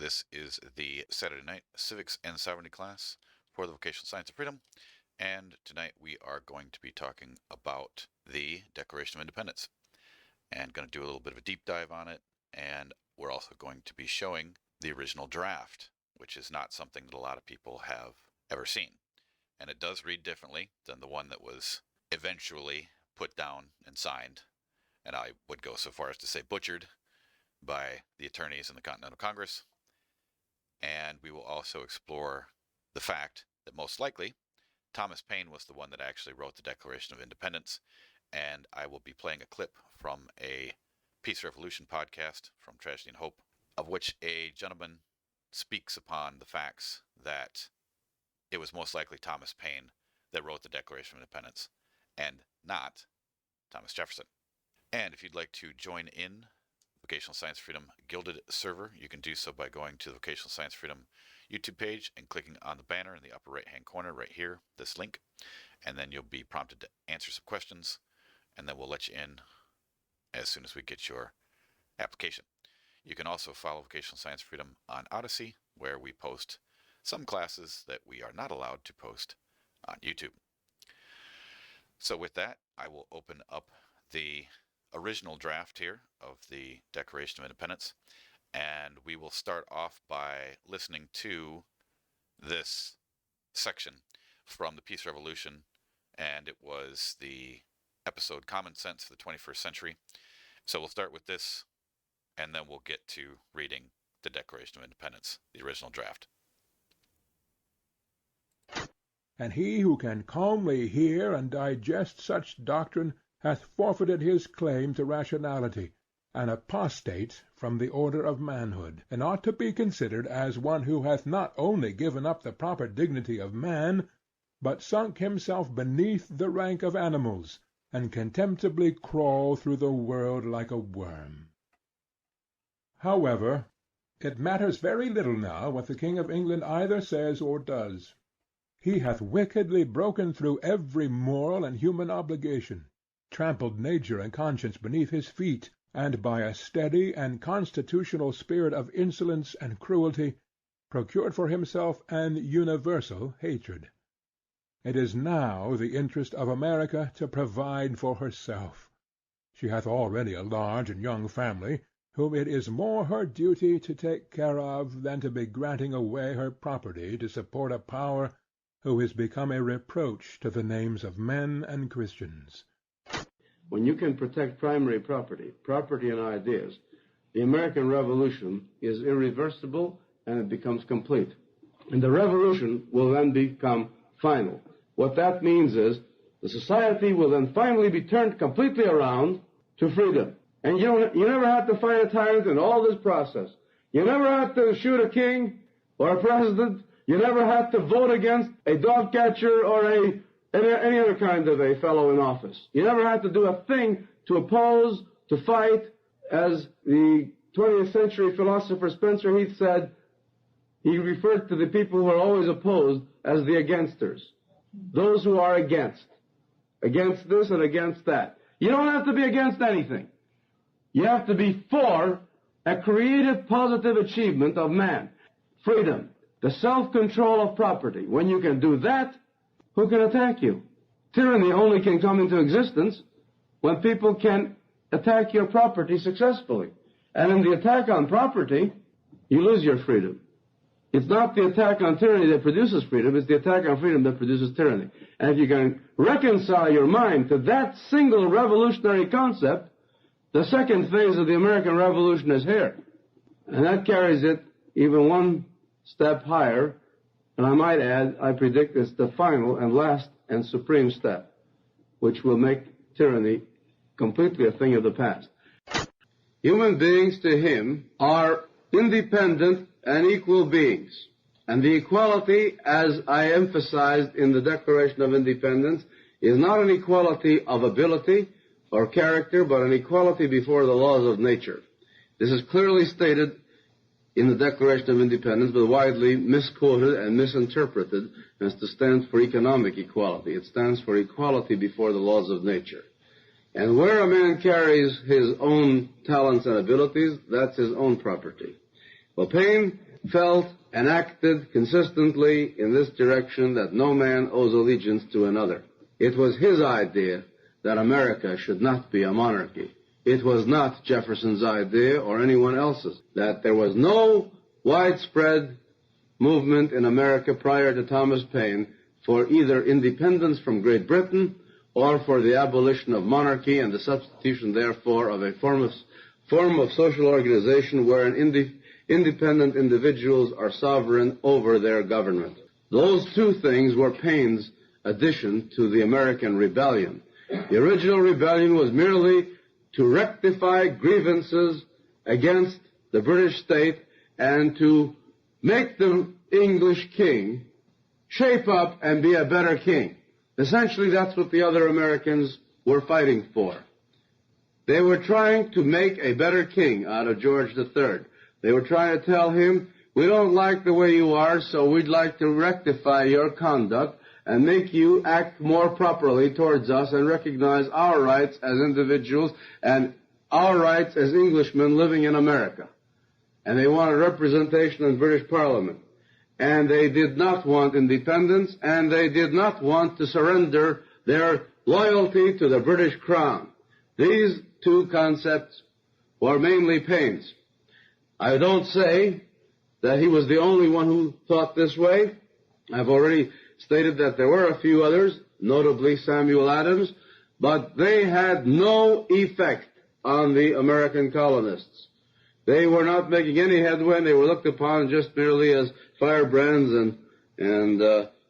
This is the Saturday night Civics and Sovereignty class for the Vocational Science of Freedom, and tonight we are going to be talking about the Declaration of Independence and going to do a little bit of a deep dive on it, and we're also going to be showing the original draft, which is not something that a lot of people have ever seen. And it does read differently than the one that was eventually put down and signed, and I would go so far as to say butchered by the attorneys in the Continental Congress. And we will also explore the fact that most likely Thomas Paine was the one that actually wrote the Declaration of Independence, and I will be playing a clip from a Peace Revolution podcast from Tragedy and Hope, of which a gentleman speaks upon the facts that it was most likely Thomas Paine that wrote the Declaration of Independence and not Thomas Jefferson. And if you'd like to join in Vocational Science Freedom Gilded server, you can do so by going to the Vocational Science Freedom YouTube page and clicking on the banner in the upper right hand corner right here, this link, and then you'll be prompted to answer some questions, and then we'll let you in as soon as we get your application. You can also follow Vocational Science Freedom on Odyssey, where we post some classes that we are not allowed to post on YouTube. So with that, I will open up the original draft here of the Declaration of Independence, and we will start off by listening to this section from the Peace Revolution, and it was the episode Common Sense for the 21st Century. So we'll start with this, and then we'll get to reading the Declaration of Independence, the original draft. And he who can calmly hear and digest such doctrine hath forfeited his claim to rationality, an apostate from the order of manhood, and ought to be considered as one who hath not only given up the proper dignity of man, but sunk himself beneath the rank of animals, and contemptibly crawl through the world like a worm. However, it matters very little now what the King of England either says or does. He hath wickedly broken through every moral and human obligation, trampled nature and conscience beneath his feet, and by a steady and constitutional spirit of insolence and cruelty procured for himself an universal hatred. It is now the interest of America to provide for herself. She hath already a large and young family, whom it is more her duty to take care of than to be granting away her property to support a power who is become a reproach to the names of men and Christians. When you can protect primary property and ideas, the American Revolution is irreversible and it becomes complete. And the revolution will then become final. What that means is the society will then finally be turned completely around to freedom. And you never have to fight a tyrant in all this process. You never have to shoot a king or a president. You never have to vote against a dog catcher or any other kind of a fellow in office. You never have to do a thing to oppose, to fight. As the 20th century philosopher Spencer Heath said, he referred to the people who are always opposed as the againsters. Those who are against this and against that. You don't have to be against anything. You have to be for a creative, positive achievement of man. Freedom, the self-control of property. When you can do that, who can attack you? Tyranny only can come into existence when people can attack your property successfully. And in the attack on property, you lose your freedom. It's not the attack on tyranny that produces freedom, it's the attack on freedom that produces tyranny. And if you can reconcile your mind to that single revolutionary concept, the second phase of the American Revolution is here. And that carries it even one step higher. And I might add, I predict it's the final and last and supreme step, which will make tyranny completely a thing of the past. Human beings to him are independent and equal beings. And the equality, as I emphasized in the Declaration of Independence, is not an equality of ability or character, but an equality before the laws of nature. This is clearly stated in the Declaration of Independence, but widely misquoted and misinterpreted as to stand for economic equality. It stands for equality before the laws of nature. And where a man carries his own talents and abilities, that's his own property. Well, Paine felt and acted consistently in this direction that no man owes allegiance to another. It was his idea that America should not be a monarchy. It was not Jefferson's idea or anyone else's, that there was no widespread movement in America prior to Thomas Paine for either independence from Great Britain or for the abolition of monarchy and the substitution, therefore, of a form of social organization wherein independent individuals are sovereign over their government. Those two things were Paine's addition to the American Rebellion. The original rebellion was merely to rectify grievances against the British state and to make the English king shape up and be a better king. Essentially, that's what the other Americans were fighting for. They were trying to make a better king out of George III. They were trying to tell him, we don't like the way you are, so we'd like to rectify your conduct and make you act more properly towards us and recognize our rights as individuals and our rights as Englishmen living in America. And they wanted representation in British Parliament. And they did not want independence, and they did not want to surrender their loyalty to the British Crown. These two concepts were mainly Paine's. I don't say that he was the only one who thought this way. I've already stated that there were a few others, notably Samuel Adams, but they had no effect on the American colonists. They were not making any headway, and they were looked upon just merely as firebrands and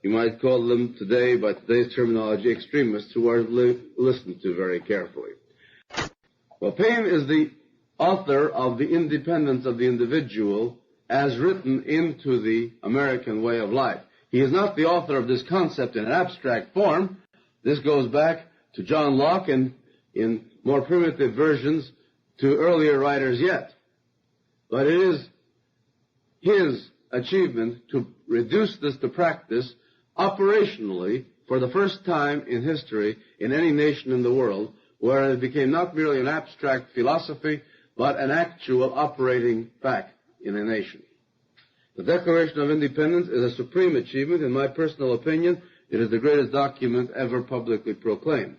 you might call them today, by today's terminology, extremists who are listened to very carefully. Well, Paine is the author of The Independence of the Individual as written into the American way of life. He is not the author of this concept in an abstract form. This goes back to John Locke and, in more primitive versions, to earlier writers yet. But it is his achievement to reduce this to practice operationally for the first time in history in any nation in the world, where it became not merely an abstract philosophy, but an actual operating fact in a nation. The Declaration of Independence is a supreme achievement. In my personal opinion, it is the greatest document ever publicly proclaimed.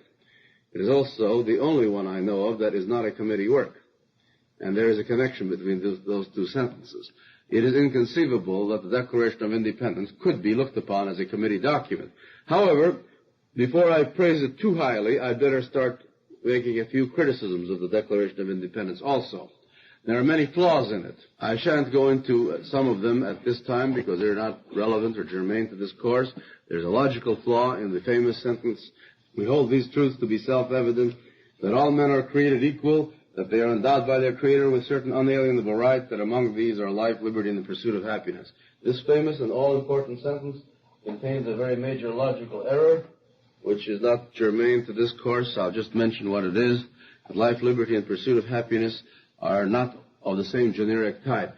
It is also the only one I know of that is not a committee work. And there is a connection between those two sentences. It is inconceivable that the Declaration of Independence could be looked upon as a committee document. However, before I praise it too highly, I'd better start making a few criticisms of the Declaration of Independence also. There are many flaws in it. I shan't go into some of them at this time because they're not relevant or germane to this course. There's a logical flaw in the famous sentence, we hold these truths to be self-evident, that all men are created equal, that they are endowed by their Creator with certain unalienable rights, that among these are life, liberty, and the pursuit of happiness. This famous and all-important sentence contains a very major logical error, which is not germane to this course. I'll just mention what it is. Life, liberty, and pursuit of happiness are not of the same generic type.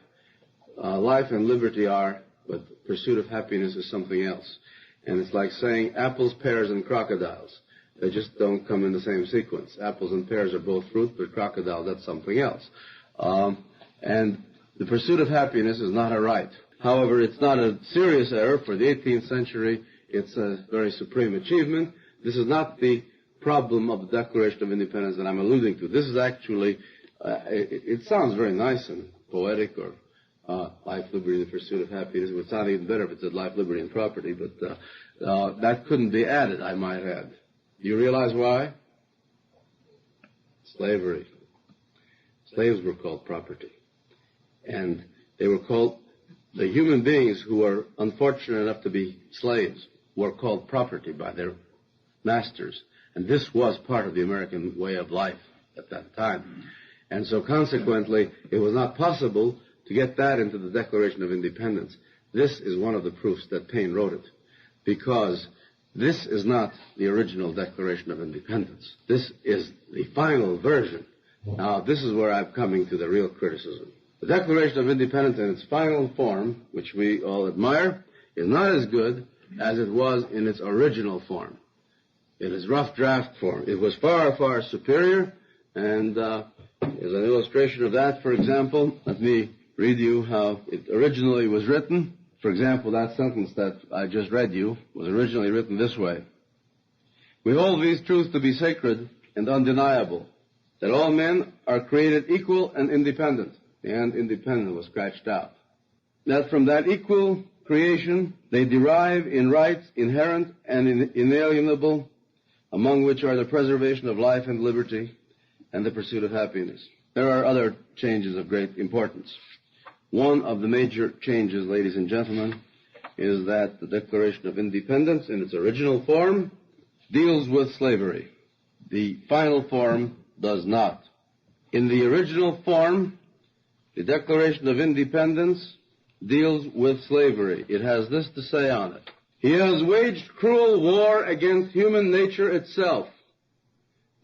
Life and liberty are, but pursuit of happiness is something else. And it's like saying apples, pears, and crocodiles. They just don't come in the same sequence. Apples and pears are both fruit, but crocodile, that's something else. And the pursuit of happiness is not a right. However, it's not a serious error. For the 18th century, it's a very supreme achievement. This is not the problem of the Declaration of Independence that I'm alluding to. This is actually, it sounds very nice and poetic, or life, liberty, the pursuit of happiness. It would sound even better if it said life, liberty, and property, but that couldn't be added, I might add. Do you realize why? Slavery. Slaves were called property. And they were called, the human beings who were unfortunate enough to be slaves were called property by their masters. And this was part of the American way of life at that time. And so consequently, it was not possible to get that into the Declaration of Independence. This is one of the proofs that Paine wrote it, because this is not the original Declaration of Independence. This is the final version. Now, this is where I'm coming to the real criticism. The Declaration of Independence in its final form, which we all admire, is not as good as it was in its original form, in its rough draft form. It was far, far superior, and as an illustration of that, for example, let me read you how it originally was written. For example, that sentence that I just read you was originally written this way. We hold these truths to be sacred and undeniable, that all men are created equal and independent. And independent was scratched out. That from that equal creation they derive in rights inherent and inalienable, among which are the preservation of life and liberty and the pursuit of happiness. There are other changes of great importance. One of the major changes, ladies and gentlemen, is that the Declaration of Independence in its original form deals with slavery. The final form does not. In the original form, the Declaration of Independence deals with slavery. It has this to say on it. He has waged cruel war against human nature itself,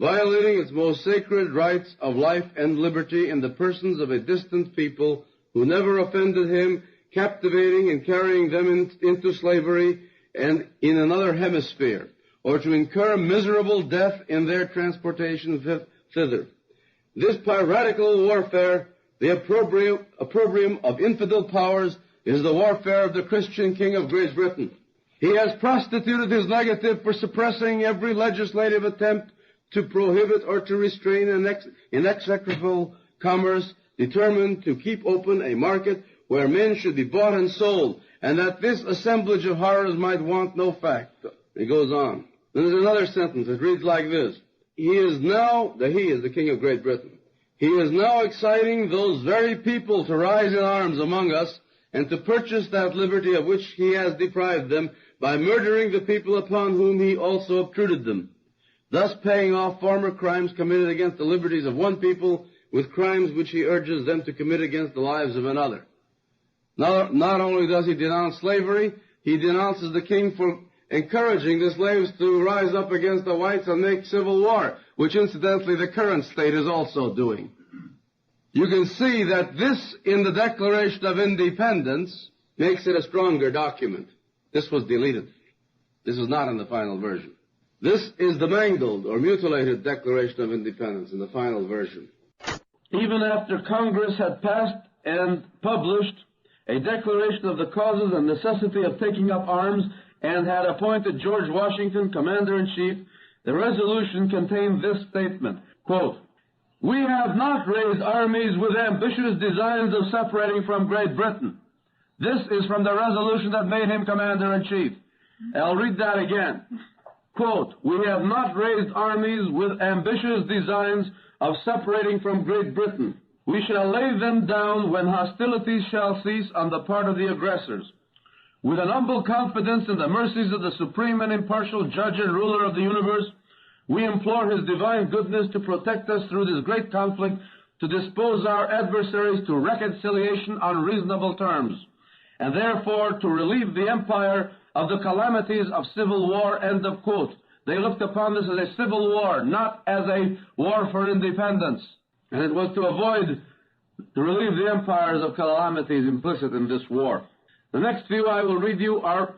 violating its most sacred rights of life and liberty in the persons of a distant people who never offended him, captivating and carrying them into slavery and in another hemisphere, or to incur miserable death in their transportation thither. This piratical warfare, the opprobrium of infidel powers, is the warfare of the Christian King of Great Britain. He has prostituted his negative for suppressing every legislative attempt to prohibit or to restrain an execrable commerce, determined to keep open a market where men should be bought and sold, and that this assemblage of horrors might want no fact. He goes on. Then there's another sentence. It reads like this. He is the King of Great Britain. He is now exciting those very people to rise in arms among us and to purchase that liberty of which he has deprived them by murdering the people upon whom he also obtruded them, thus paying off former crimes committed against the liberties of one people with crimes which he urges them to commit against the lives of another. Not only does he denounce slavery, he denounces the king for encouraging the slaves to rise up against the whites and make civil war, which incidentally the current state is also doing. You can see that this in the Declaration of Independence makes it a stronger document. This was deleted. This is not in the final version. This is the mangled or mutilated Declaration of Independence in the final version. Even after Congress had passed and published a declaration of the causes and necessity of taking up arms and had appointed George Washington Commander-in-Chief, the resolution contained this statement, quote, "We have not raised armies with ambitious designs of separating from Great Britain." This is from the resolution that made him Commander-in-Chief. I'll read that again. Quote, "We have not raised armies with ambitious designs of separating from Great Britain. We shall lay them down when hostilities shall cease on the part of the aggressors. With an humble confidence in the mercies of the supreme and impartial judge and ruler of the universe, we implore his divine goodness to protect us through this great conflict, to dispose our adversaries to reconciliation on reasonable terms, and therefore to relieve the empire of the calamities of civil war," end of quote. They looked upon this as a civil war, not as a war for independence. And it was to relieve the empires of calamities implicit in this war. The next few I will read you are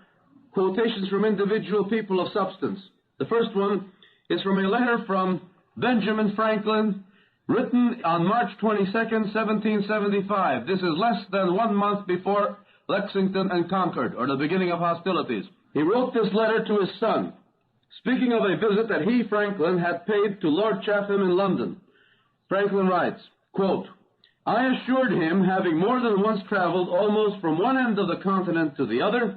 quotations from individual people of substance. The first one is from a letter from Benjamin Franklin, written on March 22nd, 1775. This is less than 1 month before Lexington and Concord, or the beginning of hostilities. He wrote this letter to his son, speaking of a visit that he, Franklin, had paid to Lord Chatham in London. Franklin writes, quote, "I assured him, having more than once traveled almost from one end of the continent to the other,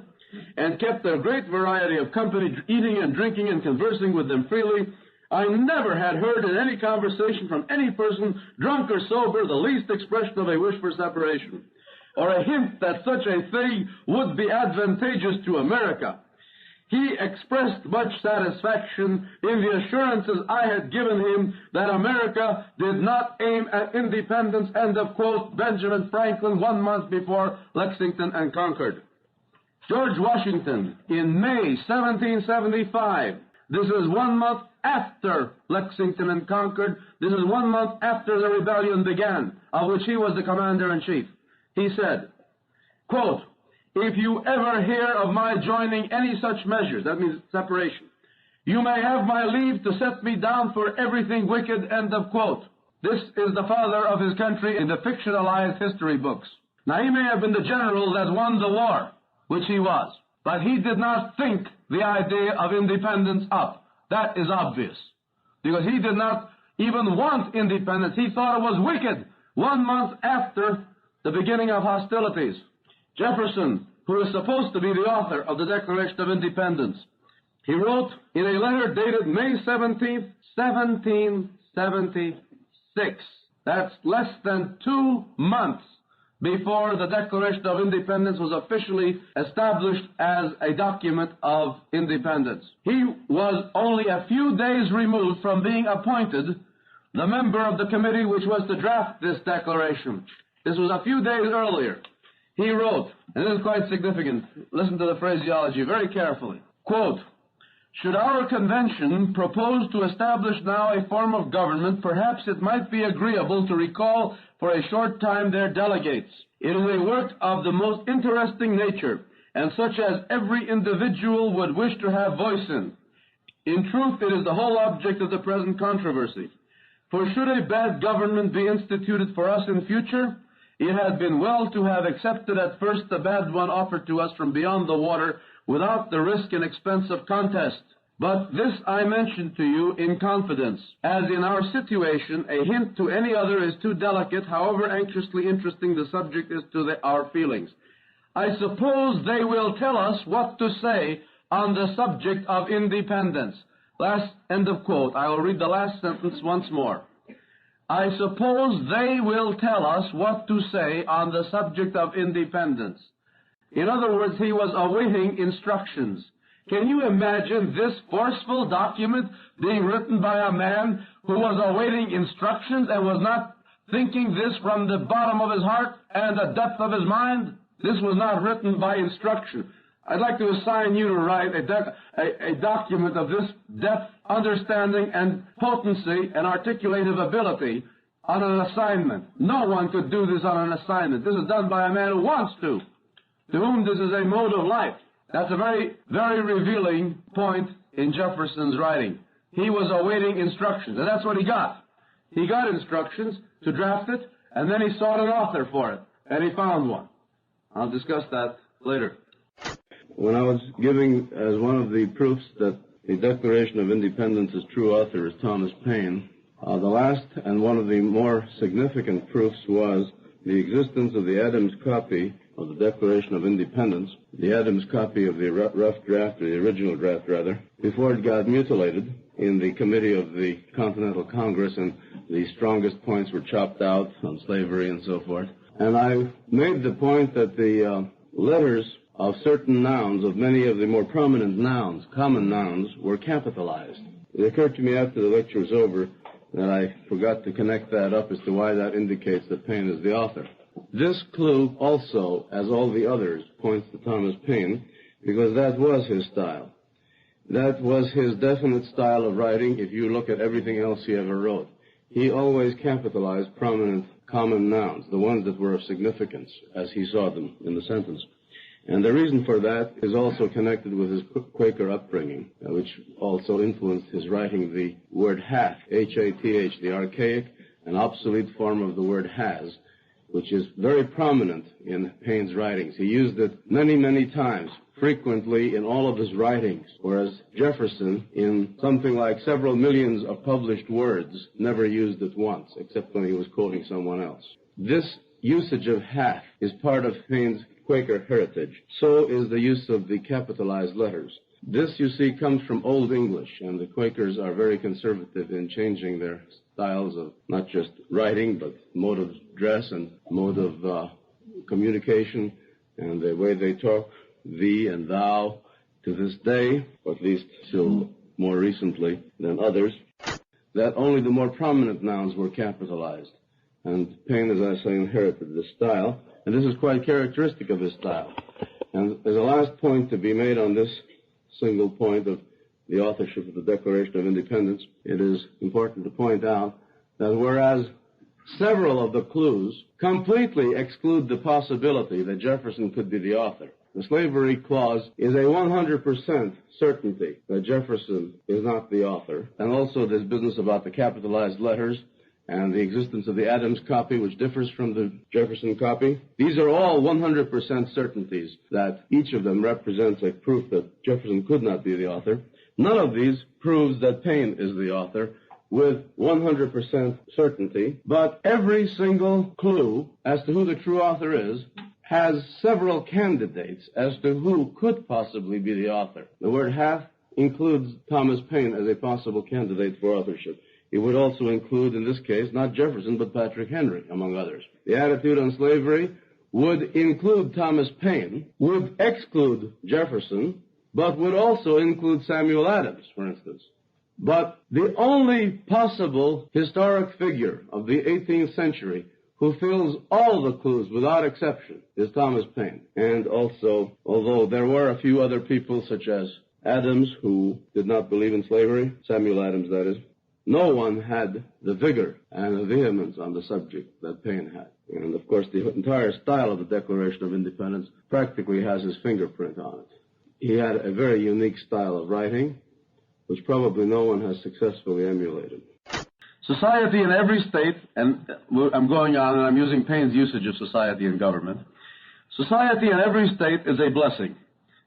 and kept a great variety of company, eating and drinking and conversing with them freely, I never had heard in any conversation from any person, drunk or sober, the least expression of a wish for separation, or a hint that such a thing would be advantageous to America. He expressed much satisfaction in the assurances I had given him that America did not aim at independence," end of quote, Benjamin Franklin, 1 month before Lexington and Concord. George Washington, in May 1775, this is 1 month after Lexington and Concord, this is 1 month after the rebellion began, of which he was the commander-in-chief. He said, quote, "If you ever hear of my joining any such measures," that means separation, "you may have my leave to set me down for everything wicked," end of quote. This is the father of his country in the fictionalized history books. Now, he may have been the general that won the war, which he was, but he did not think the idea of independence up. That is obvious, because he did not even want independence. He thought it was wicked 1 month after the beginning of hostilities. Jefferson, who is supposed to be the author of the Declaration of Independence, he wrote in a letter dated May 17th, 1776. That's less than 2 months before the Declaration of Independence was officially established as a document of independence. He was only a few days removed from being appointed the member of the committee which was to draft this declaration. This was a few days earlier. He wrote, and this is quite significant, listen to the phraseology very carefully, quote, "Should our convention propose to establish now a form of government, perhaps it might be agreeable to recall for a short time their delegates. It is a work of the most interesting nature, and such as every individual would wish to have voice in. In truth, it is the whole object of the present controversy. For should a bad government be instituted for us in future, it had been well to have accepted at first the bad one offered to us from beyond the water, without the risk and expense of contest. But this I mention to you in confidence, as in our situation a hint to any other is too delicate, however anxiously interesting the subject is to our feelings. I suppose they will tell us what to say on the subject of independence." Last end of quote. I will read the last sentence once more. I suppose they will tell us what to say on the subject of independence. In other words, he was awaiting instructions. Can you imagine this forceful document being written by a man who was awaiting instructions and was not thinking this from the bottom of his heart and the depth of his mind? This was not written by instruction. I'd like to assign you to write a document of this depth, understanding, and potency and articulative ability on an assignment. No one could do this on an assignment. This is done by a man who wants to whom this is a mode of life. That's a very, very revealing point in Jefferson's writing. He was awaiting instructions, and that's what he got. He got instructions to draft it, and then he sought an author for it, and he found one. I'll discuss that later. When I was giving as one of the proofs that the Declaration of Independence's true author is Thomas Paine, the last and one of the more significant proofs was the existence of the Adams copy of the Declaration of Independence, the Adams copy of the rough draft, or the original draft rather, before it got mutilated in the committee of the Continental Congress, and the strongest points were chopped out on slavery and so forth. And I made the point that the letters of certain nouns, of many of the more prominent nouns, common nouns, were capitalized. It occurred to me after the lecture was over that I forgot to connect that up as to why that indicates that Paine is the author. This clue also, as all the others, points to Thomas Paine, because that was his style. That was his definite style of writing if you look at everything else he ever wrote. He always capitalized prominent common nouns, the ones that were of significance, as he saw them in the sentence. And the reason for that is also connected with his Quaker upbringing, which also influenced his writing the word hath, H-A-T-H, the archaic and obsolete form of the word has, which is very prominent in Paine's writings. He used it many, many times, frequently in all of his writings, whereas Jefferson, in something like several millions of published words, never used it once, except when he was quoting someone else. This usage of hath is part of Paine's Quaker heritage. So is the use of the capitalized letters. This, you see, comes from Old English, and the Quakers are very conservative in changing their styles of not just writing, but mode of dress and mode of communication, and the way they talk, thee and thou, to this day, or at least till more recently than others, that only the more prominent nouns were capitalized. And Paine, as I say, inherited this style, and this is quite characteristic of his style. And there's a last point to be made on this single point of the authorship of the Declaration of Independence. It is important to point out that whereas several of the clues completely exclude the possibility that Jefferson could be the author, the slavery clause is a 100% certainty that Jefferson is not the author, and also this business about the capitalized letters and the existence of the Adams copy, which differs from the Jefferson copy. These are all 100% certainties that each of them represents a proof that Jefferson could not be the author. None of these proves that Paine is the author with 100% certainty, but every single clue as to who the true author is has several candidates as to who could possibly be the author. The word hath includes Thomas Paine as a possible candidate for authorship. It would also include, in this case, not Jefferson, but Patrick Henry, among others. The attitude on slavery would include Thomas Paine, would exclude Jefferson, but would also include Samuel Adams, for instance. But the only possible historic figure of the 18th century who fills all the clues without exception is Thomas Paine. And also, although there were a few other people such as Adams who did not believe in slavery, Samuel Adams that is, no one had the vigor and the vehemence on the subject that Paine had. And of course the entire style of the Declaration of Independence practically has his fingerprint on it. He had a very unique style of writing, which probably no one has successfully emulated. Society in every state, and I'm going on and I'm using Paine's usage of society and government. Society in every state is a blessing,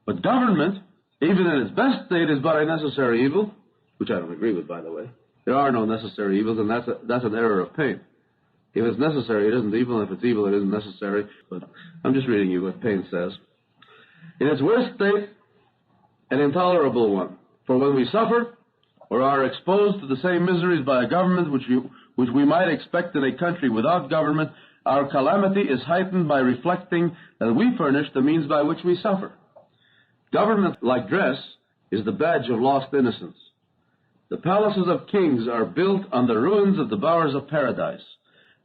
but government, even in its best state, is but a necessary evil, which I don't agree with, by the way. There are no necessary evils, and that's an error of Paine. If it's necessary, it isn't evil, and if it's evil, it isn't necessary. But I'm just reading you what Paine says. In its worst state, an intolerable one. For when we suffer or are exposed to the same miseries by a government which we might expect in a country without government, our calamity is heightened by reflecting that we furnish the means by which we suffer. Government, like dress, is the badge of lost innocence. The palaces of kings are built on the ruins of the bowers of paradise.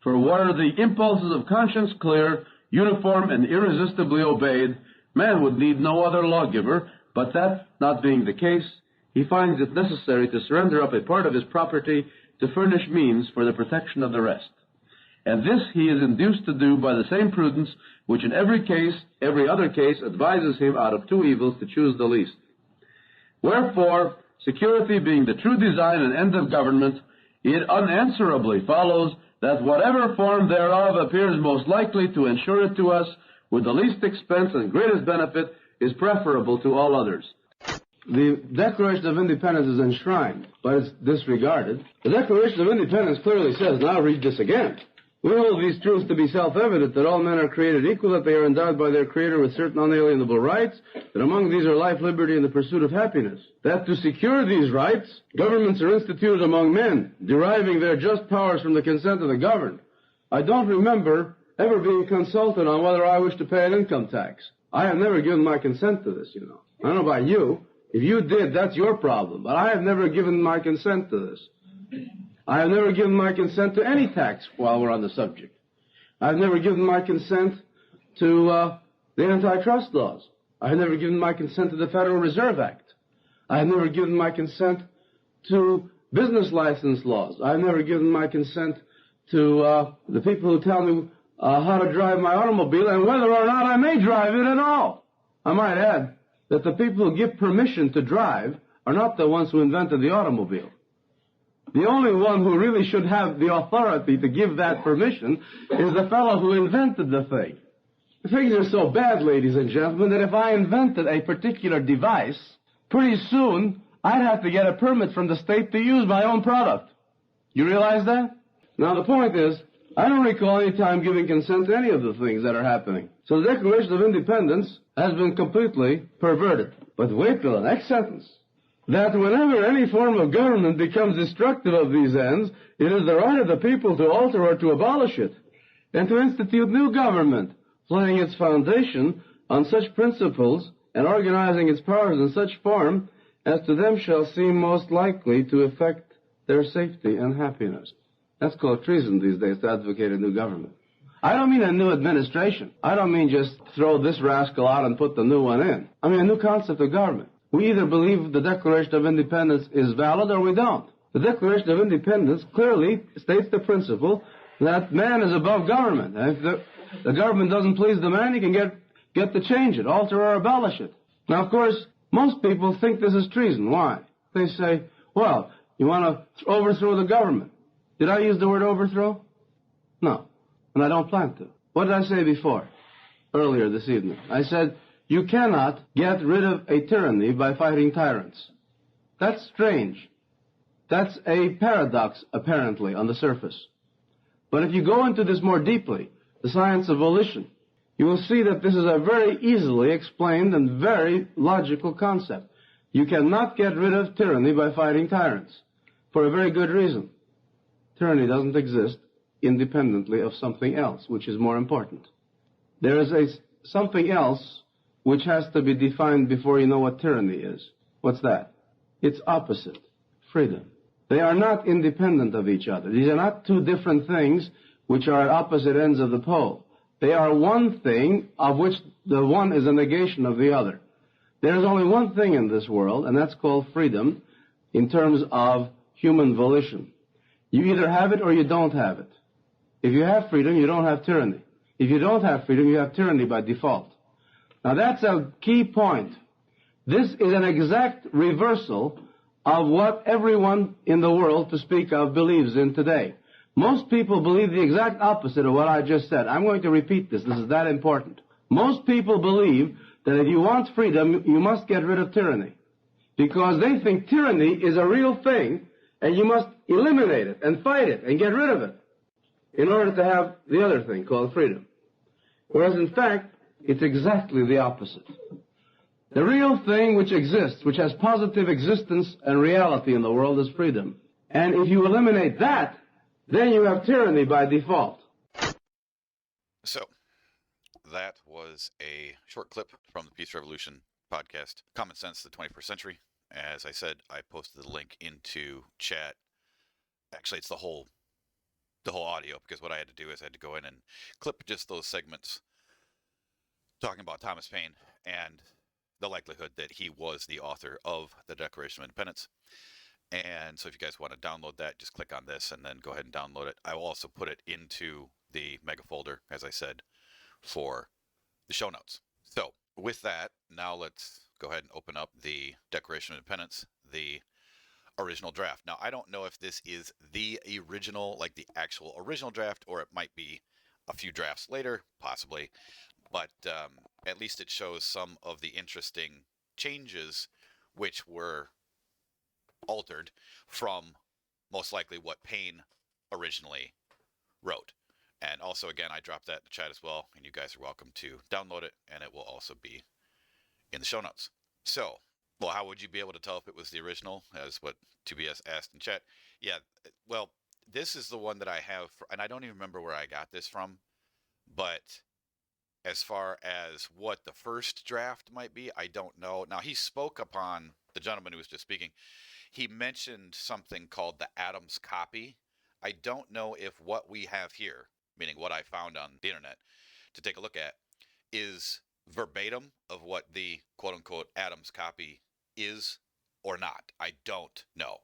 For were the impulses of conscience clear, uniform, and irresistibly obeyed, man would need no other lawgiver, but that not being the case, he finds it necessary to surrender up a part of his property to furnish means for the protection of the rest. And this he is induced to do by the same prudence which in every other case advises him out of two evils to choose the least. Wherefore, security being the true design and end of government, it unanswerably follows that whatever form thereof appears most likely to ensure it to us with the least expense and greatest benefit is preferable to all others. The Declaration of Independence is enshrined, but it's disregarded. The Declaration of Independence clearly says, and I'll read this again, we hold these truths to be self-evident, that all men are created equal, that they are endowed by their Creator with certain unalienable rights, that among these are life, liberty, and the pursuit of happiness. That to secure these rights, governments are instituted among men, deriving their just powers from the consent of the governed. I don't remember ever being consulted on whether I wish to pay an income tax. I have never given my consent to this, you know. I don't know about you. If you did, that's your problem. But I have never given my consent to this. I have never given my consent to any tax while we're on the subject. I've never given my consent to the antitrust laws. I have never given my consent to the Federal Reserve Act. I have never given my consent to business license laws. I have never given my consent to the people who tell me how to drive my automobile and whether or not I may drive it at all. I might add that the people who give permission to drive are not the ones who invented the automobile. The only one who really should have the authority to give that permission is the fellow who invented the thing. Things are so bad, ladies and gentlemen, that if I invented a particular device, pretty soon I'd have to get a permit from the state to use my own product. You realize that? Now the point is, I don't recall any time giving consent to any of the things that are happening. So the Declaration of Independence has been completely perverted. But wait till the next sentence. That whenever any form of government becomes destructive of these ends, it is the right of the people to alter or to abolish it, and to institute new government, laying its foundation on such principles and organizing its powers in such form as to them shall seem most likely to effect their safety and happiness. That's called treason these days, to advocate a new government. I don't mean a new administration. I don't mean just throw this rascal out and put the new one in. I mean a new concept of government. We either believe the Declaration of Independence is valid or we don't. The Declaration of Independence clearly states the principle that man is above government. And if the government doesn't please the man, he can get to change it, alter or abolish it. Now, of course, most people think this is treason. Why? They say, well, you want to overthrow the government. Did I use the word overthrow? No, and I don't plan to. What did I say before, earlier this evening? I said, you cannot get rid of a tyranny by fighting tyrants. That's strange. That's a paradox, apparently, on the surface. But if you go into this more deeply, the science of volition, you will see that this is a very easily explained and very logical concept. You cannot get rid of tyranny by fighting tyrants, for a very good reason. Tyranny doesn't exist independently of something else, which is more important. There is something else which has to be defined before you know what tyranny is. What's that? It's opposite, freedom. They are not independent of each other. These are not two different things which are at opposite ends of the pole. They are one thing of which the one is a negation of the other. There is only one thing in this world, and that's called freedom in terms of human volition. You either have it or you don't have it. If you have freedom, you don't have tyranny. If you don't have freedom, you have tyranny by default. Now that's a key point. This is an exact reversal of what everyone in the world, to speak of, believes in today. Most people believe the exact opposite of what I just said. I'm going to repeat this. This is that important. Most people believe that if you want freedom, you must get rid of tyranny, because they think tyranny is a real thing, and you must eliminate it and fight it and get rid of it in order to have the other thing called freedom. Whereas, in fact, it's exactly the opposite. The real thing which exists, which has positive existence and reality in the world, is freedom. And if you eliminate that, then you have tyranny by default. So, that was a short clip from the Peace Revolution podcast, Common Sense of the 21st Century. As I said, I posted the link into chat. Actually, it's the whole audio, because what I had to do is I had to go in and clip just those segments talking about Thomas Paine and the likelihood that he was the author of the Declaration of Independence. And so if you guys want to download that, just click on this and then go ahead and download it. I will also put it into the mega folder, as I said, for the show notes. So with that, now let's go ahead and open up the Declaration of Independence, the original draft. Now, I don't know if this is the original, like the actual original draft, or it might be a few drafts later, possibly. But at least it shows some of the interesting changes which were altered from most likely what Paine originally wrote. And also, again, I dropped that in the chat as well, and you guys are welcome to download it, and it will also be in the show notes. So, well, how would you be able to tell if it was the original, as what 2BS asked in chat? Yeah, well, this is the one that I have, and I don't even remember where I got this from, but as far as what the first draft might be, I don't know. Now, he spoke upon, the gentleman who was just speaking, he mentioned something called the Adams copy. I don't know if what we have here, meaning what I found on the internet to take a look at, is verbatim of what the quote-unquote Adams copy is or not. I don't know.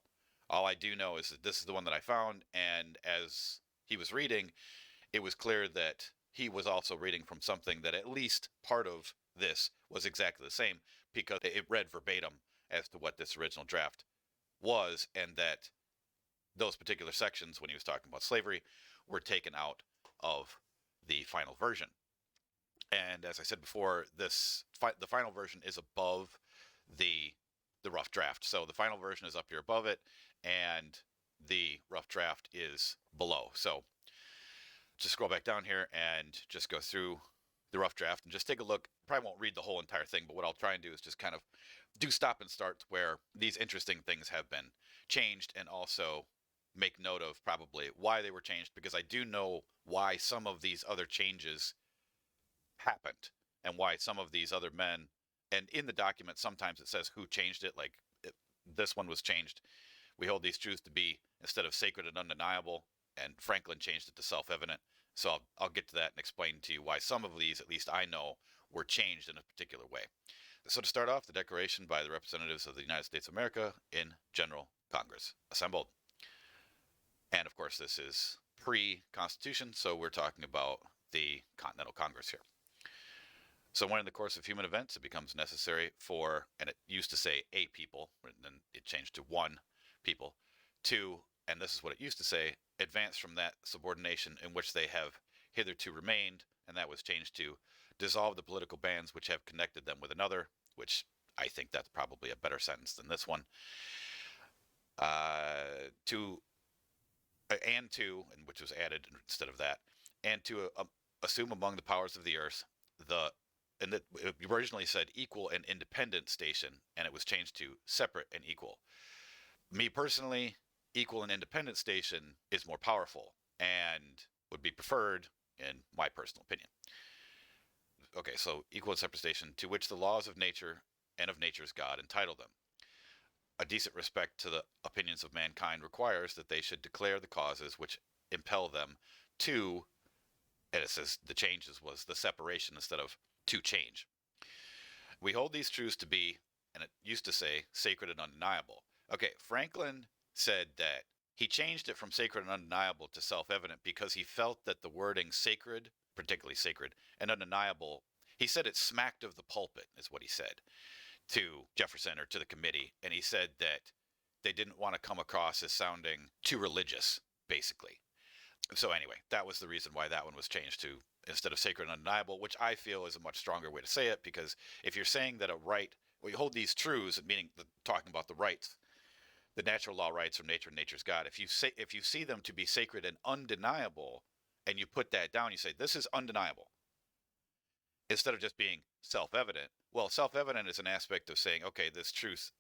All I do know is that this is the one that I found, and as he was reading, it was clear that he was also reading from something that at least part of this was exactly the same, because it read verbatim as to what this original draft was, and that those particular sections, when he was talking about slavery, were taken out of the final version. And as I said before, the final version is above the rough draft. So the final version is up here above it, and the rough draft is below. So just scroll back down here and just go through the rough draft and just take a look. Probably won't read the whole entire thing, but what I'll try and do is just kind of do stop and starts where these interesting things have been changed, and also make note of probably why they were changed, because I do know why some of these other changes happened and why some of these other men, and in the document sometimes it says who changed it, like this one was changed. We hold these truths to be, instead of sacred and undeniable, and Franklin changed it to self-evident. So I'll get to that and explain to you why some of these, at least I know, were changed in a particular way. So to start off, the Declaration by the representatives of the United States of America in General Congress assembled. And of course, this is pre-Constitution, so we're talking about the Continental Congress here. So when in the course of human events it becomes necessary for, and it used to say a people, and then it changed to one people, to and this is what it used to say, advance from that subordination in which they have hitherto remained, and that was changed to dissolve the political bands which have connected them with another, which I think that's probably a better sentence than this one. And which was added instead of that, and to assume among the powers of the earth and that it originally said equal and independent station, and it was changed to separate and equal. Me personally, equal and independent station is more powerful and would be preferred in my personal opinion. Okay, so equal and separate station, to which the laws of nature and of nature's God entitle them. A decent respect to the opinions of mankind requires that they should declare the causes which impel them to, and it says the changes was the separation instead of to change. We hold these truths to be, and it used to say, sacred and undeniable. Okay, Franklin said that he changed it from sacred and undeniable to self-evident because he felt that the wording sacred, particularly sacred, and undeniable, he said it smacked of the pulpit, is what he said to Jefferson or to the committee, and he said that they didn't want to come across as sounding too religious, basically. So anyway, that was the reason why that one was changed to instead of sacred and undeniable, which I feel is a much stronger way to say it, because if you're saying that a right, well, you hold these truths, meaning talking about the rights, the natural law rights from nature and nature's God, if you see them to be sacred and undeniable, and you put that down, you say this is undeniable, instead of just being self-evident. Well, self-evident is an aspect of saying, okay, this truth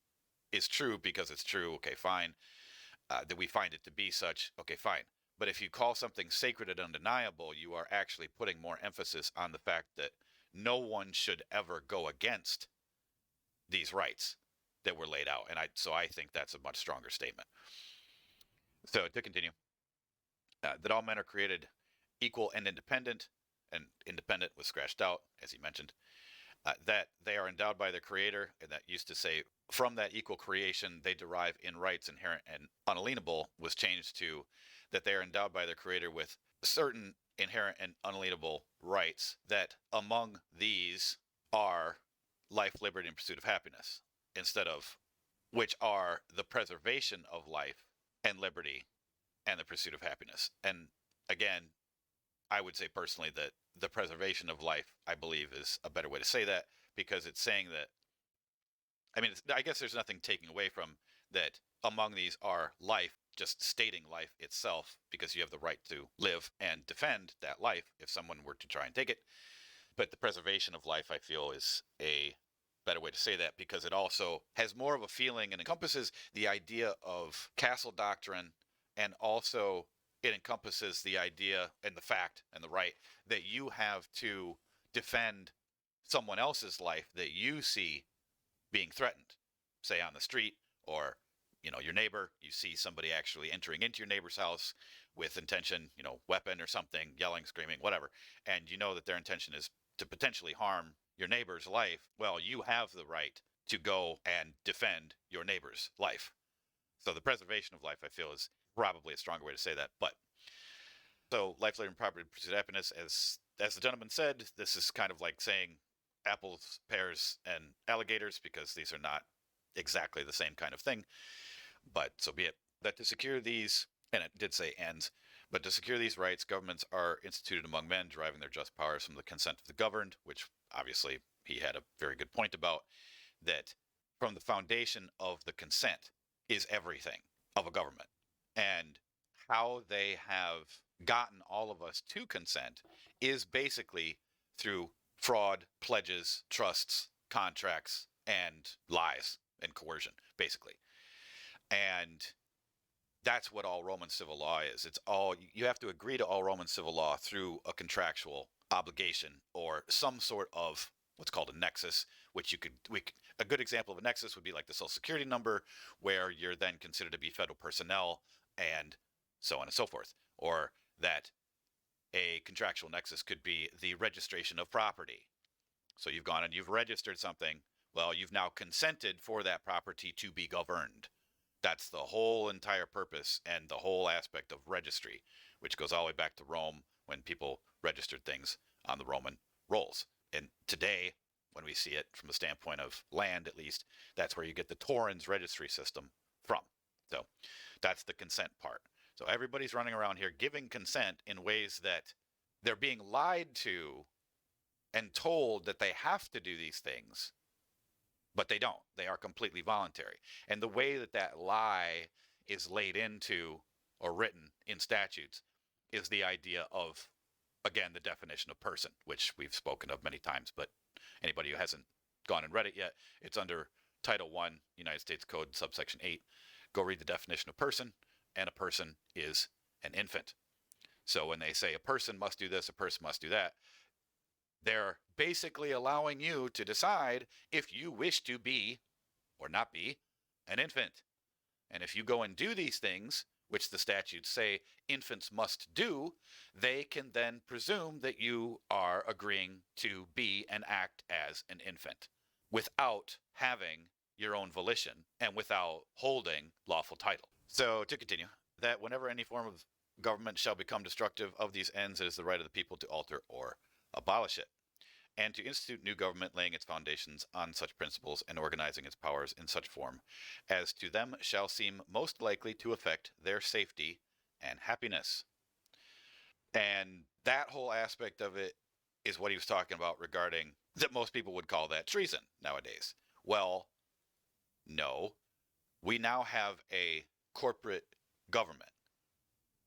is true because it's true. Okay, fine. That we find it to be such. Okay, fine. But if you call something sacred and undeniable, you are actually putting more emphasis on the fact that no one should ever go against these rights that were laid out. And so I think that's a much stronger statement. So to continue, that all men are created equal and independent was scratched out, as he mentioned, that they are endowed by their creator, and that used to say from that equal creation they derive in rights inherent and unalienable was changed to that they are endowed by their creator with certain inherent and unalienable rights, that among these are life, liberty, and pursuit of happiness, instead of which are the preservation of life and liberty and the pursuit of happiness. And again, I would say personally that the preservation of life, I believe, is a better way to say that, because it's saying that, I mean, I guess there's nothing taking away from that among these are life, just stating life itself, because you have the right to live and defend that life if someone were to try and take it. But the preservation of life, I feel, is a better way to say that, because it also has more of a feeling and encompasses the idea of castle doctrine, and also it encompasses the idea and the fact and the right that you have to defend someone else's life that you see being threatened, say on the street, or your neighbor, you see somebody actually entering into your neighbor's house with intention, weapon or something, yelling, screaming, whatever, and you know that their intention is to potentially harm your neighbor's life. Well, you have the right to go and defend your neighbor's life. So the preservation of life, I feel, is probably a stronger way to say that. But so life, liberty, and property, pursuit of happiness, as the gentleman said, this is kind of like saying apples, pears, and alligators, because these are not exactly the same kind of thing. But so be it. That to secure these, and it did say ends, but to secure these rights, governments are instituted among men, deriving their just powers from the consent of the governed, which obviously he had a very good point about, that from the foundation of the consent is everything of a government. And how they have gotten all of us to consent is basically through fraud, pledges, trusts, contracts, and lies and coercion, basically. And that's what all Roman civil law is. It's all, you have to agree to all Roman civil law through a contractual obligation or some sort of what's called a nexus, which a good example of a nexus would be like the Social Security number, where you're then considered to be federal personnel and so on and so forth. Or that a contractual nexus could be the registration of property. So you've gone and you've registered something. Well, you've now consented for that property to be governed. That's the whole entire purpose and the whole aspect of registry, which goes all the way back to Rome when people registered things on the Roman rolls. And today, when we see it from the standpoint of land, at least, that's where you get the Torrens registry system from. So that's the consent part. So everybody's running around here giving consent in ways that they're being lied to and told that they have to do these things, but they don't. They are completely voluntary. And the way that that lie is laid into or written in statutes is the idea of, again, the definition of person, which we've spoken of many times, but anybody who hasn't gone and read it yet, it's under Title I, United States Code, subsection 8. Go read the definition of person, and a person is an infant. So when they say a person must do this, a person must do that, they're basically allowing you to decide if you wish to be or not be an infant. And if you go and do these things, which the statutes say infants must do, they can then presume that you are agreeing to be and act as an infant without having your own volition and without holding lawful title. So to continue, that whenever any form of government shall become destructive of these ends, it is the right of the people to alter or abolish it, and to institute new government laying its foundations on such principles and organizing its powers in such form as to them shall seem most likely to affect their safety and happiness. And that whole aspect of it is what he was talking about regarding that most people would call that treason nowadays. Well, no, we now have a corporate government.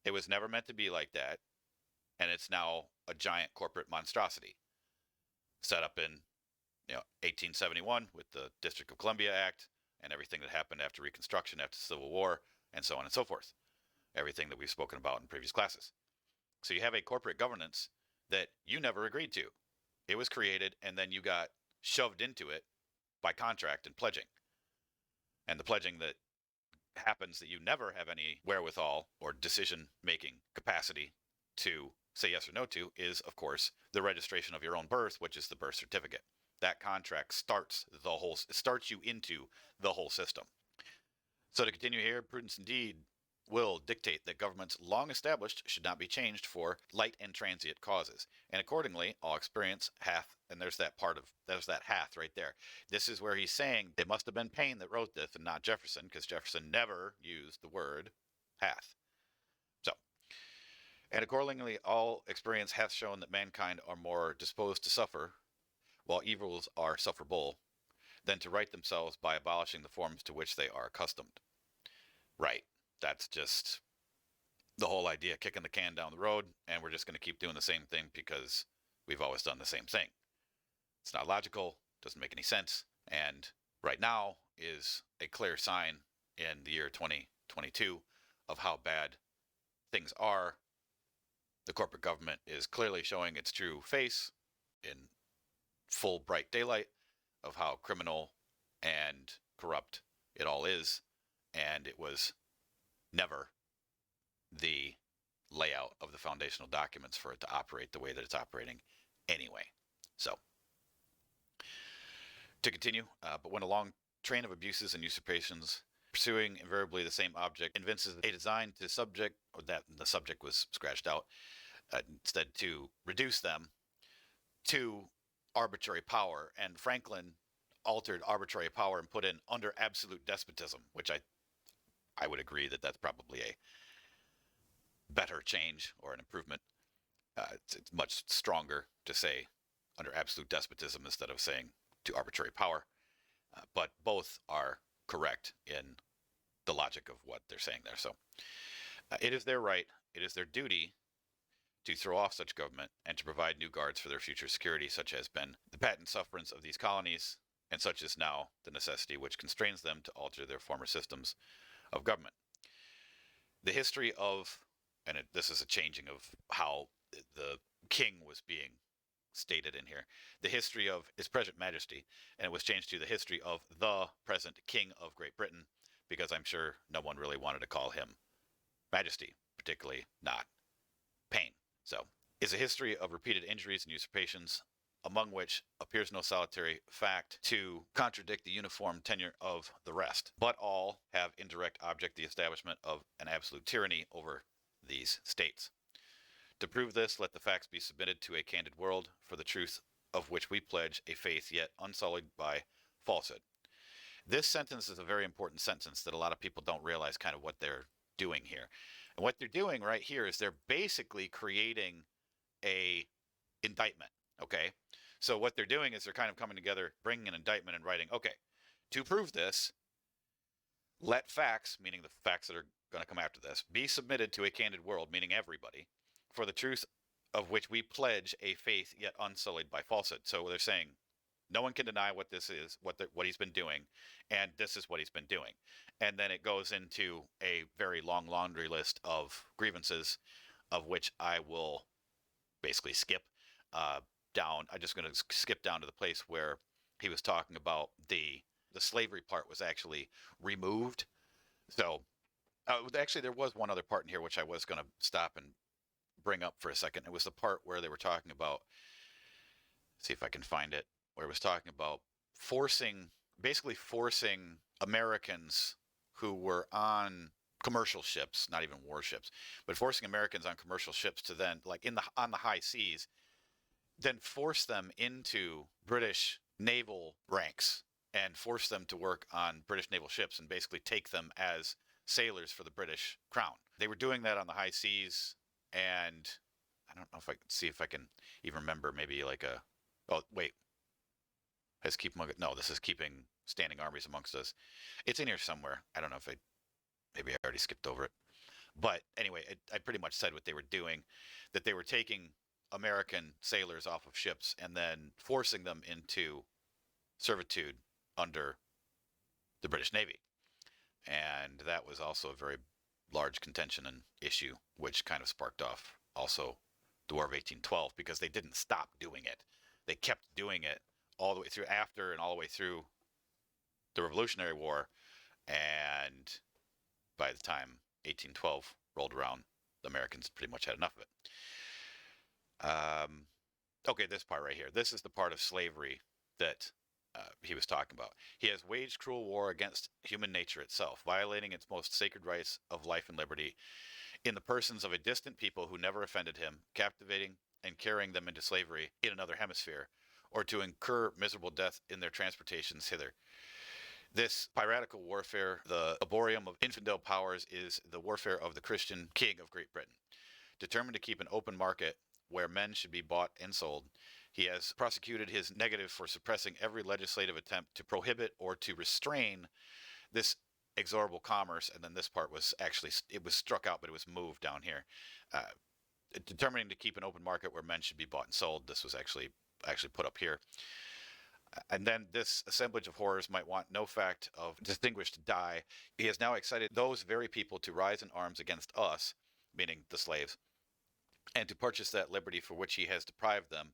It was never meant to be like that, and it's now a giant corporate monstrosity set up in 1871 with the District of Columbia Act and everything that happened after Reconstruction, after the Civil War, and so on and so forth. Everything that we've spoken about in previous classes. So you have a corporate governance that you never agreed to. It was created, and then you got shoved into it by contract and pledging. And the pledging that happens that you never have any wherewithal or decision-making capacity to say yes or no to is, of course, the registration of your own birth, which is the birth certificate. That contract starts you into the whole system. So to continue here, prudence indeed will dictate that governments long established should not be changed for light and transient causes, and accordingly all experience hath, and there's that hath right there. This is where he's saying it must have been Paine that wrote this and not Jefferson, because Jefferson never used the word hath. So, and accordingly all experience hath shown that mankind are more disposed to suffer, while evils are sufferable, than to right themselves by abolishing the forms to which they are accustomed. Right. That's just the whole idea, kicking the can down the road, and we're just going to keep doing the same thing because we've always done the same thing. It's not logical, doesn't make any sense, and right now is a clear sign in the year 2022 of how bad things are. The corporate government is clearly showing its true face in full bright daylight of how criminal and corrupt it all is, and it was never the layout of the foundational documents for it to operate the way that it's operating anyway. So, to continue, but when a long train of abuses and usurpations pursuing invariably the same object evinces a design to subject, or that the subject was scratched out, instead to reduce them to arbitrary power, and Franklin altered arbitrary power and put in under absolute despotism, which I would agree that that's probably a better change or an improvement. It's much stronger to say under absolute despotism instead of saying to arbitrary power. But both are correct in the logic of what they're saying there. So it is their right, it is their duty to throw off such government and to provide new guards for their future security, such has been the patent sufferance of these colonies, and such is now the necessity which constrains them to alter their former systems of government. The history of, and this is a changing of how the king was being stated in here, the history of His Present Majesty, and it was changed to the history of the present King of Great Britain, because I'm sure no one really wanted to call him Majesty, particularly not Paine. So, is a history of repeated injuries and usurpations, among which appears no solitary fact to contradict the uniform tenure of the rest, but all have indirect object the establishment of an absolute tyranny over these states. To prove this, let the facts be submitted to a candid world, for the truth of which we pledge a faith yet unsullied by falsehood. This sentence is a very important sentence that a lot of people don't realize kind of what they're doing here. And what they're doing right here is they're basically creating a indictment, okay? So what they're doing is they're kind of coming together, bringing an indictment and writing, okay, to prove this, let facts, meaning the facts that are going to come after this, be submitted to a candid world, meaning everybody, for the truth of which we pledge a faith yet unsullied by falsehood. So they're saying no one can deny what this is, what he's been doing, and this is what he's been doing. And then it goes into a very long laundry list of grievances, of which I will basically skip down. I'm just going to skip down to the place where he was talking about the slavery part was actually removed. So actually, there was one other part in here which I was going to stop and bring up for a second. It was the part where they were talking about, see if I can find it, where it was talking about basically forcing Americans who were on commercial ships, not even warships, but forcing Americans on commercial ships to then, like on the high seas, then force them into British naval ranks and force them to work on British naval ships and basically take them as sailors for the British crown. They were doing that on the high seas, and I don't know if I can see if I can even remember, maybe like oh wait, no, this is keeping standing armies amongst us. It's in here somewhere. I don't know if maybe I already skipped over it. But anyway, I pretty much said what they were doing, that they were taking American sailors off of ships and then forcing them into servitude under the British Navy. And that was also a very large contention and issue, which kind of sparked off also the War of 1812, because they didn't stop doing it. They kept doing it all the way through after and all the way through the Revolutionary War. And by the time 1812 rolled around, the Americans pretty much had enough of it. Okay, this part right here. This is the part of slavery that he was talking about. He has waged cruel war against human nature itself, violating its most sacred rights of life and liberty in the persons of a distant people who never offended him, captivating and carrying them into slavery in another hemisphere, or to incur miserable death in their transportations hither. This piratical warfare, the arboreum of infidel powers, is the warfare of the Christian king of Great Britain. Determined to keep an open market where men should be bought and sold, he has prosecuted his negative for suppressing every legislative attempt to prohibit or to restrain this exorbitant commerce. And then this part was actually, it was struck out, but it was moved down here. Determining to keep an open market where men should be bought and sold. This was actually put up here. And then this assemblage of horrors might want no fact of distinguished to die. He has now excited those very people to rise in arms against us, meaning the slaves, and to purchase that liberty for which he has deprived them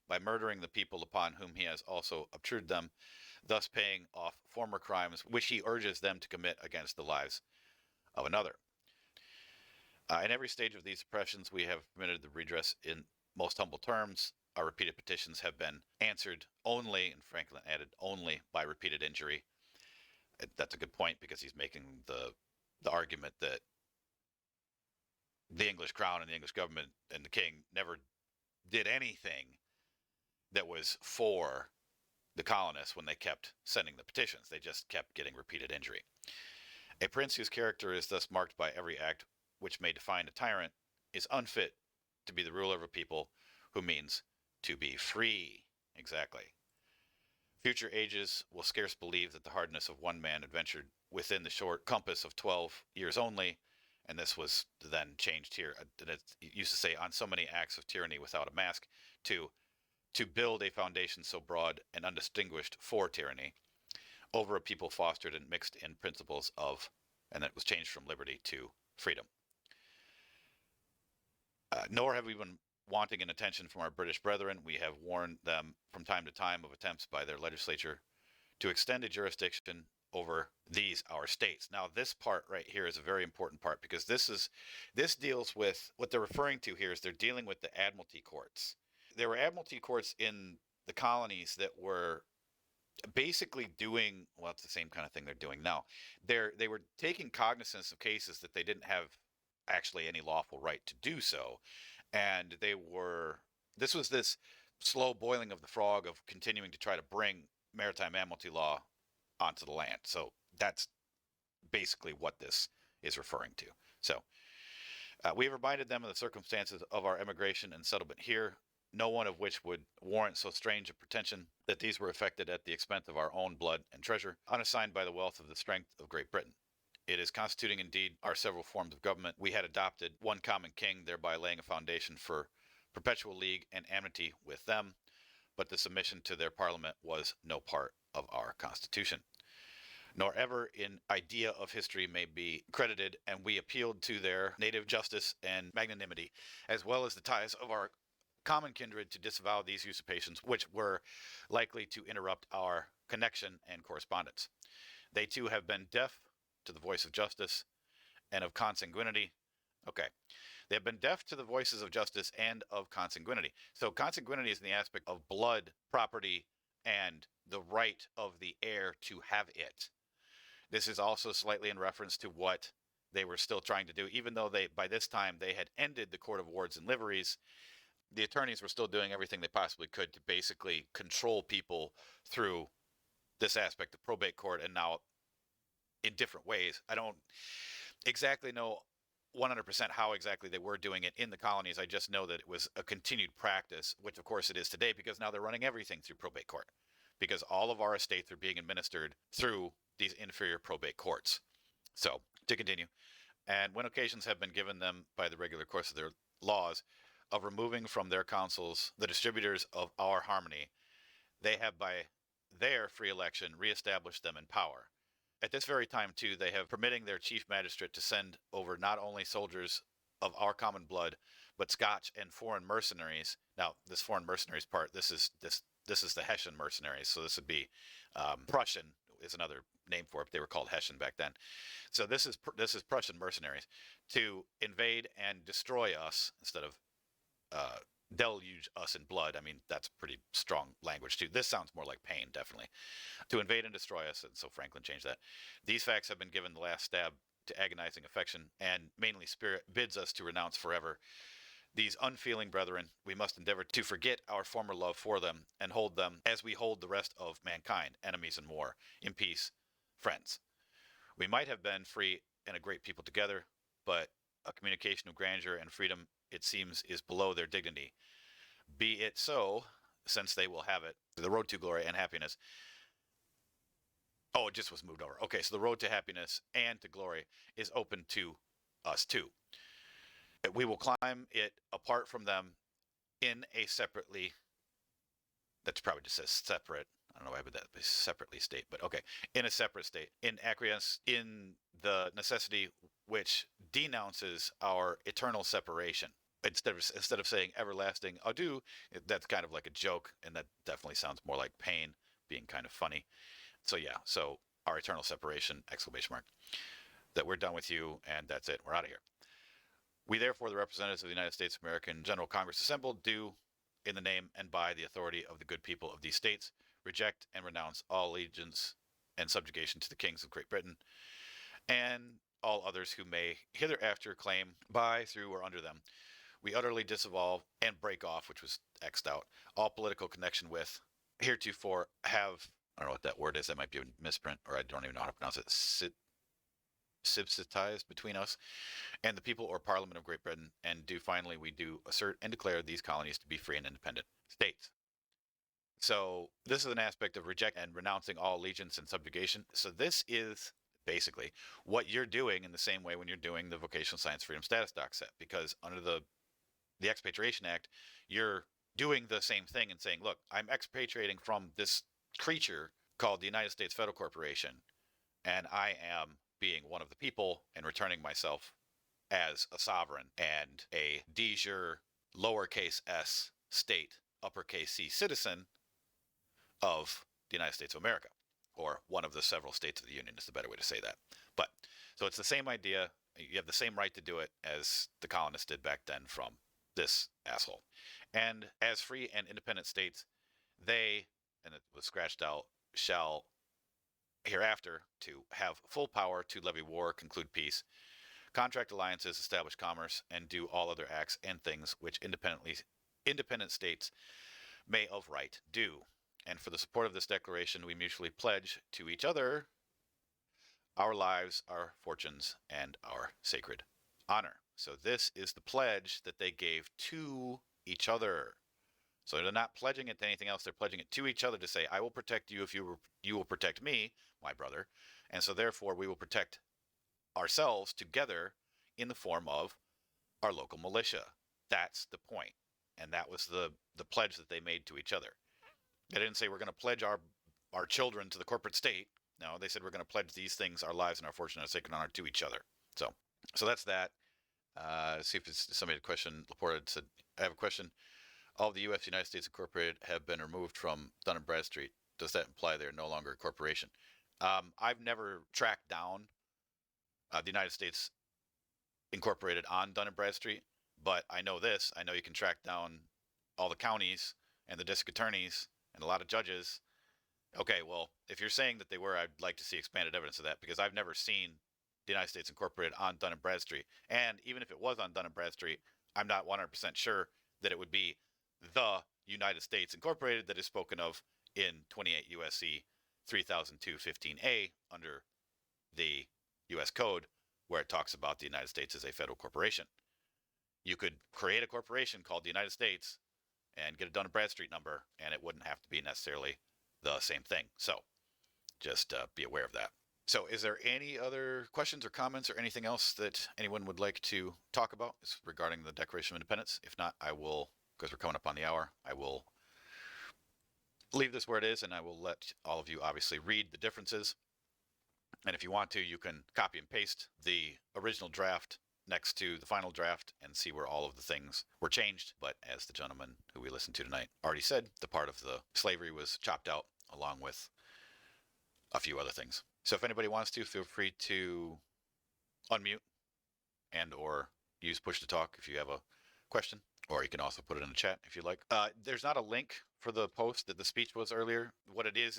by murdering the people upon whom he has also obtruded them, thus paying off former crimes which he urges them to commit against the lives of another. In every stage of these oppressions, we have permitted the redress in most humble terms. Our repeated petitions have been answered only, and Franklin added, only by repeated injury. That's a good point, because he's making the argument that the English crown and the English government and the king never did anything that was for the colonists when they kept sending the petitions. They just kept getting repeated injury. A prince whose character is thus marked by every act which may define a tyrant is unfit to be the ruler of a people who means to be free. Exactly. Future ages will scarce believe that the hardness of one man adventured within the short compass of 12 years only, and this was then changed here. It used to say, on so many acts of tyranny without a mask, to build a foundation so broad and undistinguished for tyranny, over a people fostered and mixed in principles of, and it was changed from liberty to freedom. Nor have we been wanting in attention from our British brethren. We have warned them from time to time of attempts by their legislature to extend a jurisdiction over these our states. Now, this part right here is a very important part, because this deals with what they're referring to here is they're dealing with the admiralty courts. There were admiralty courts in the colonies that were basically doing, well, it's the same kind of thing they're doing now. They were taking cognizance of cases that they didn't have actually any lawful right to do so, and this was this slow boiling of the frog of continuing to try to bring maritime admiralty law onto the land. So that's basically what this is referring to. So we have reminded them of the circumstances of our emigration and settlement here, no one of which would warrant so strange a pretension that these were effected at the expense of our own blood and treasure, unassigned by the wealth of the strength of Great Britain. It is constituting indeed our several forms of government. We had adopted one common king, thereby laying a foundation for perpetual league and amity with them, but the submission to their parliament was no part of our constitution, nor ever in idea of history may be credited, and we appealed to their native justice and magnanimity, as well as the ties of our common kindred, to disavow these usurpations, which were likely to interrupt our connection and correspondence. They too have been deaf to the voice of justice and of consanguinity. Okay. They have been deaf to the voices of justice and of consanguinity. So consanguinity is in the aspect of blood, property, and the right of the heir to have it. This is also slightly in reference to what they were still trying to do, even though by this time they had ended the Court of Wards and Liveries. The attorneys were still doing everything they possibly could to basically control people through this aspect of probate court, and now in different ways. I don't exactly know 100% how exactly they were doing it in the colonies. I just know that it was a continued practice, which of course it is today, because now they're running everything through probate court, because all of our estates are being administered through these inferior probate courts. So, to continue, and when occasions have been given them by the regular course of their laws of removing from their councils the distributors of our harmony, they have by their free election reestablished them in power. At this very time, too, they have permitting their chief magistrate to send over not only soldiers of our common blood, but Scotch and foreign mercenaries. Now, this foreign mercenaries part, this is the Hessian mercenaries. So this would be Prussian is another name for it. They were called Hessian back then. So this is Prussian mercenaries to invade and destroy us instead of deluge us in blood. I mean, that's pretty strong language too. This sounds more like pain, definitely. To invade and destroy us, and so Franklin changed that. These facts have been given the last stab to agonizing affection, and mainly spirit bids us to renounce forever these unfeeling brethren. We must endeavor to forget our former love for them, and hold them as we hold the rest of mankind, enemies in war, in peace, friends. We might have been free and a great people together, but a communication of grandeur and freedom, it seems, is below their dignity. Be it so, since they will have it. The road to glory and happiness. Oh, it just was moved over. Okay, so the road to happiness and to glory is open to us too. We will climb it apart from them in a separately, that probably just says separate. I don't know why would that be separately state, but okay, in a separate state, in acquiesce in the necessity which denounces our eternal separation. Instead of saying everlasting adieu, that's kind of like a joke, and that definitely sounds more like pain being kind of funny. So yeah, so our eternal separation, exclamation mark, that we're done with you, and that's it, we're out of here. We therefore, the representatives of the United States of American General Congress assembled, do, in the name and by the authority of the good people of these states, reject and renounce all allegiance and subjugation to the kings of Great Britain, and all others who may hereafter claim by, through, or under them. We utterly disavow and break off, which was X'd out, all political connection with, heretofore have, I don't know what that word is, that might be a misprint, or I don't even know how to pronounce it, subsidized between us and the people or Parliament of Great Britain, and do finally we do assert and declare these colonies to be free and independent states. So this is an aspect of reject and renouncing all allegiance and subjugation. So this is basically what you're doing in the same way when you're doing the Vocational Science Freedom Status Doc set, because under the Expatriation Act, you're doing the same thing and saying, look, I'm expatriating from this creature called the United States Federal Corporation, and I am being one of the people and returning myself as a sovereign and a de jure lowercase s state, uppercase C citizen of the United States of America, or one of the several states of the Union is the better way to say that. But so it's the same idea. You have the same right to do it as the colonists did back then from this asshole. And as free and independent states, they, and it was scratched out, shall hereafter to have full power to levy war, conclude peace, contract alliances, establish commerce, and do all other acts and things which independent states may of right do. and for the support of this declaration, we mutually pledge to each other our lives, our fortunes, and our sacred honor. So this is the pledge that they gave to each other. So they're not pledging it to anything else. They're pledging it to each other to say, I will protect you if you will protect me, my brother. And so therefore we will protect ourselves together in the form of our local militia. That's the point. And that was the pledge that they made to each other. They didn't say we're going to pledge our children to the corporate state. No, they said we're going to pledge these things, our lives and our fortune and our sacred honor, to each other. So that's that. See if somebody had a question. Laporte said, I have a question. All of the U.S. United States Incorporated have been removed from Dun & Bradstreet. Does that imply they're no longer a corporation? I've never tracked down the United States Incorporated on Dun & Bradstreet, but I know this. I know you can track down all the counties and the district attorneys and a lot of judges. Okay, well, if you're saying that they were, I'd like to see expanded evidence of that, because I've never seen the United States Incorporated on Dun & Bradstreet. And even if it was on Dun & Bradstreet, I'm not 100% sure that it would be the United States Incorporated that is spoken of in 28 U.S.C. 3002-15A under the U.S. Code, where it talks about the United States as a federal corporation. You could create a corporation called the United States and get a Dun & Bradstreet number, and it wouldn't have to be necessarily the same thing. So just be aware of that. So is there any other questions or comments or anything else that anyone would like to talk about regarding the Declaration of Independence? If not, I will, because we're coming up on the hour, I will leave this where it is, and I will let all of you obviously read the differences. And if you want to, you can copy and paste the original draft next to the final draft and see where all of the things were changed. But as the gentleman who we listened to tonight already said, the part of the slavery was chopped out along with a few other things. So if anybody wants to, feel free to unmute and or use push to talk if you have a question, or you can also put it in the chat if you like. There's not a link for the post that the speech was earlier. What it is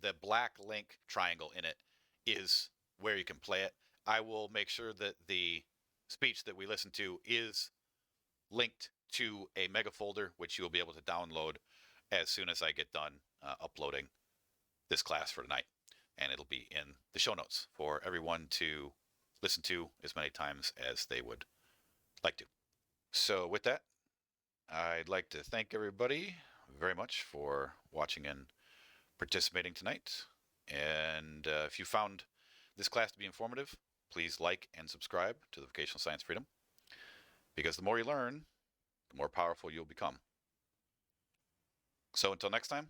the black link triangle in it is where you can play it. I will make sure that the speech that we listen to is linked to a mega folder, which you will be able to download as soon as I get done uploading this class for tonight. And it'll be in the show notes for everyone to listen to as many times as they would like to. So with that, I'd like to thank everybody very much for watching and participating tonight. And if you found this class to be informative, please like and subscribe to the Vocational Science Freedom, because the more you learn, the more powerful you'll become. So until next time,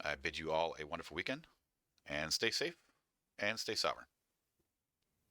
I bid you all a wonderful weekend, and stay safe and stay sovereign.